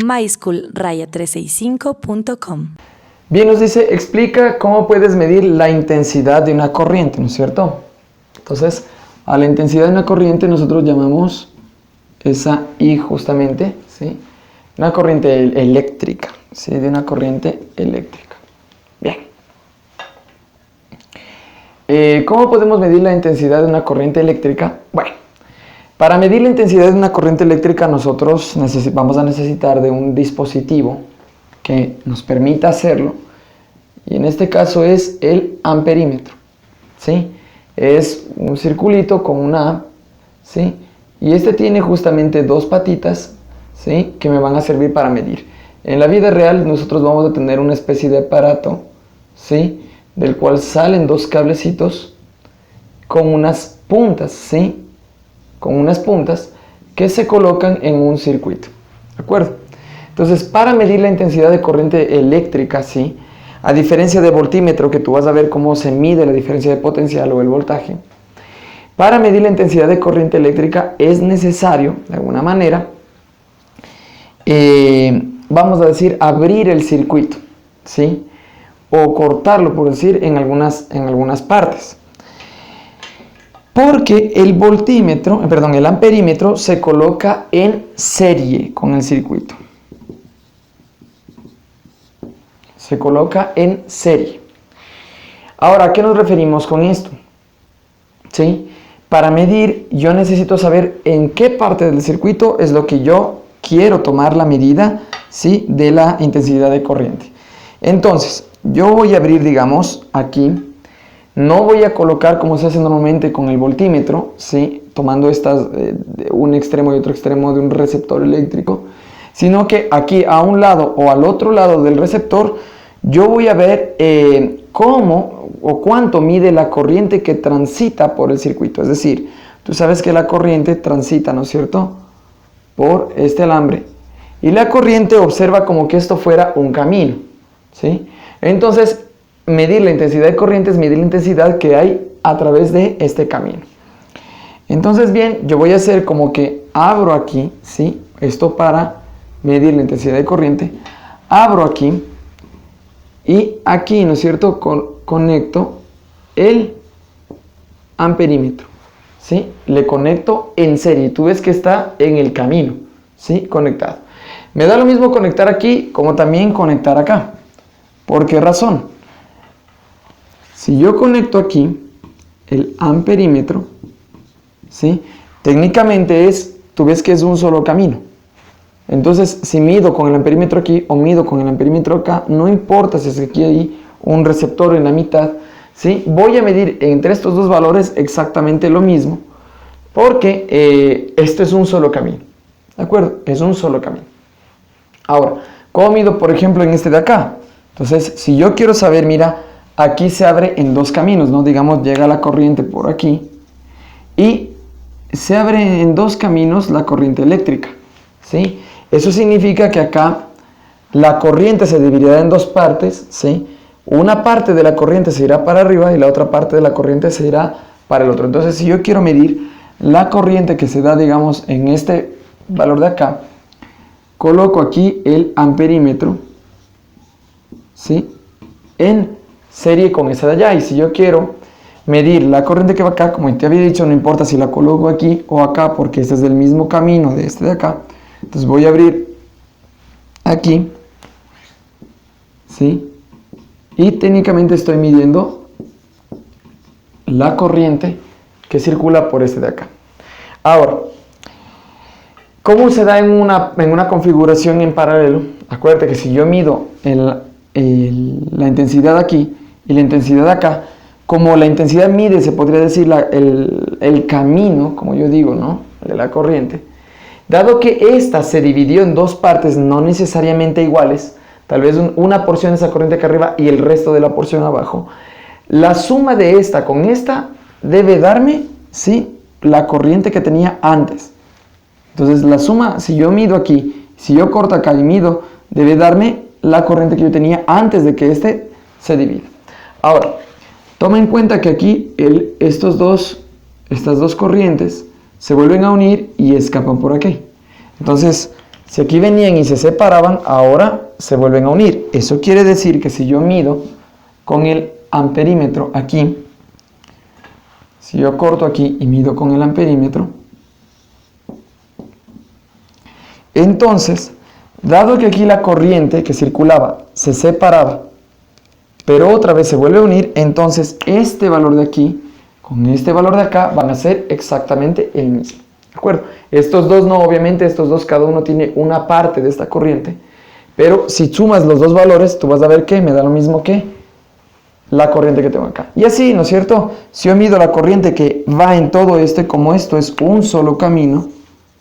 myschool-365.com. Bien, nos dice, explica cómo puedes medir la intensidad de una corriente, ¿no es cierto? Entonces, a la intensidad de una corriente nosotros llamamos esa I justamente, ¿sí? Una corriente eléctrica, ¿sí? De una corriente eléctrica. Bien. ¿Cómo podemos medir la intensidad de una corriente eléctrica? Bueno, para medir la intensidad de una corriente eléctrica nosotros vamos a necesitar de un dispositivo que nos permita hacerlo, y en este caso es el amperímetro, ¿sí? Es un circulito con una A, ¿sí? Y este tiene justamente dos patitas, ¿sí? Que me van a servir para medir. En la vida real nosotros vamos a tener una especie de aparato, ¿sí? Del cual salen dos cablecitos con unas puntas, ¿sí? Con unas puntas que se colocan en un circuito, ¿de acuerdo? Entonces, para medir la intensidad de corriente eléctrica, ¿sí? A diferencia de voltímetro, que tú vas a ver cómo se mide la diferencia de potencial o el voltaje, para medir la intensidad de corriente eléctrica es necesario, de alguna manera, vamos a decir, abrir el circuito, ¿sí? O cortarlo, por decir, en algunas partes. Porque el amperímetro se coloca en serie con el circuito. Se coloca en serie. Ahora, ¿a qué nos referimos con esto? ¿Sí? Para medir, yo necesito saber en qué parte del circuito es lo que yo quiero tomar la medida, ¿sí? De la intensidad de corriente. Entonces, yo voy a abrir, digamos, aquí. No voy a colocar como se hace normalmente con el voltímetro, ¿sí? Tomando estas de un extremo y otro extremo de un receptor eléctrico, sino que aquí a un lado o al otro lado del receptor yo voy a ver cómo o cuánto mide la corriente que transita por el circuito. Es decir, tú sabes que la corriente transita, ¿no es cierto?, por este alambre, y la corriente observa como que esto fuera un camino, ¿sí? Entonces, medir la intensidad de corriente es medir la intensidad que hay a través de este camino. Entonces, bien, yo voy a hacer como que abro aquí, ¿sí? Esto para medir la intensidad de corriente. Abro aquí y aquí, ¿no es cierto?, conecto el amperímetro, ¿sí? Le conecto en serie. Tú ves que está en el camino, ¿sí? Conectado. Me da lo mismo conectar aquí como también conectar acá. ¿Por qué razón? Si yo conecto aquí el amperímetro, ¿sí? Técnicamente tú ves que es un solo camino. Entonces, si mido con el amperímetro aquí o mido con el amperímetro acá, no importa si es que aquí hay un receptor en la mitad, ¿sí? Voy a medir entre estos dos valores exactamente lo mismo, porque este es un solo camino, ¿de acuerdo? Es un solo camino. Ahora, ¿cómo mido, por ejemplo, en este de acá? Entonces, si yo quiero saber, mira, aquí se abre en dos caminos, ¿no? Digamos, llega la corriente por aquí y se abre en dos caminos la corriente eléctrica, ¿sí? Eso significa que acá la corriente se dividirá en dos partes, ¿sí? Una parte de la corriente se irá para arriba y la otra parte de la corriente se irá para el otro. Entonces, si yo quiero medir la corriente que se da, digamos, en este valor de acá, coloco aquí el amperímetro, ¿sí? En serie con esa de allá. Y si yo quiero medir la corriente que va acá, como te había dicho, no importa si la coloco aquí o acá, porque este es del mismo camino de este de acá. Entonces voy a abrir aquí, ¿sí? Y técnicamente estoy midiendo la corriente que circula por este de acá. Ahora, ¿cómo se da en una configuración en paralelo? Acuérdate que si yo mido la intensidad aquí y la intensidad acá, como la intensidad mide, se podría decir, el camino, como yo digo, ¿no?, de la corriente. Dado que esta se dividió en dos partes no necesariamente iguales, tal vez una porción de esa corriente acá arriba y el resto de la porción abajo, la suma de esta con esta debe darme, ¿sí?, la corriente que tenía antes. Entonces la suma, si yo mido aquí, si yo corto acá y mido, debe darme la corriente que yo tenía antes de que este se divida. Ahora, toma en cuenta que aquí estas dos corrientes se vuelven a unir y escapan por aquí. Entonces, Si aquí venían y se separaban, ahora se vuelven a unir. Eso quiere decir que si yo mido con el amperímetro aquí, si yo corto aquí y mido con el amperímetro, entonces, dado que aquí la corriente que circulaba se separaba, pero otra vez se vuelve a unir, entonces este valor de aquí con este valor de acá van a ser exactamente el mismo. ¿De acuerdo? Estos dos no, obviamente estos dos cada uno tiene una parte de esta corriente, pero si sumas los dos valores, tú vas a ver que me da lo mismo que la corriente que tengo acá. Y así, ¿no es cierto? Si yo mido la corriente que va en todo este, como esto es un solo camino,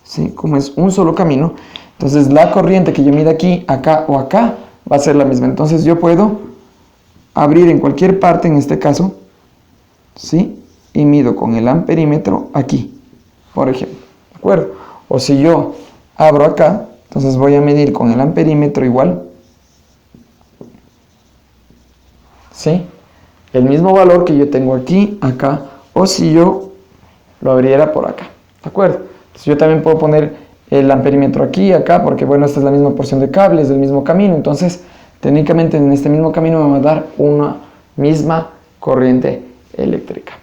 ¿sí? Como es un solo camino, entonces la corriente que yo mida aquí, acá o acá va a ser la misma. Entonces yo puedo abrir en cualquier parte, en este caso, ¿sí? Y mido con el amperímetro aquí, por ejemplo, ¿de acuerdo? O si yo abro acá, entonces voy a medir con el amperímetro igual, ¿sí? El mismo valor que yo tengo aquí, acá, o si yo lo abriera por acá, ¿de acuerdo? Entonces yo también puedo poner el amperímetro aquí, acá, porque bueno, esta es la misma porción de cables del mismo camino, entonces técnicamente en este mismo camino me va a dar una misma corriente eléctrica.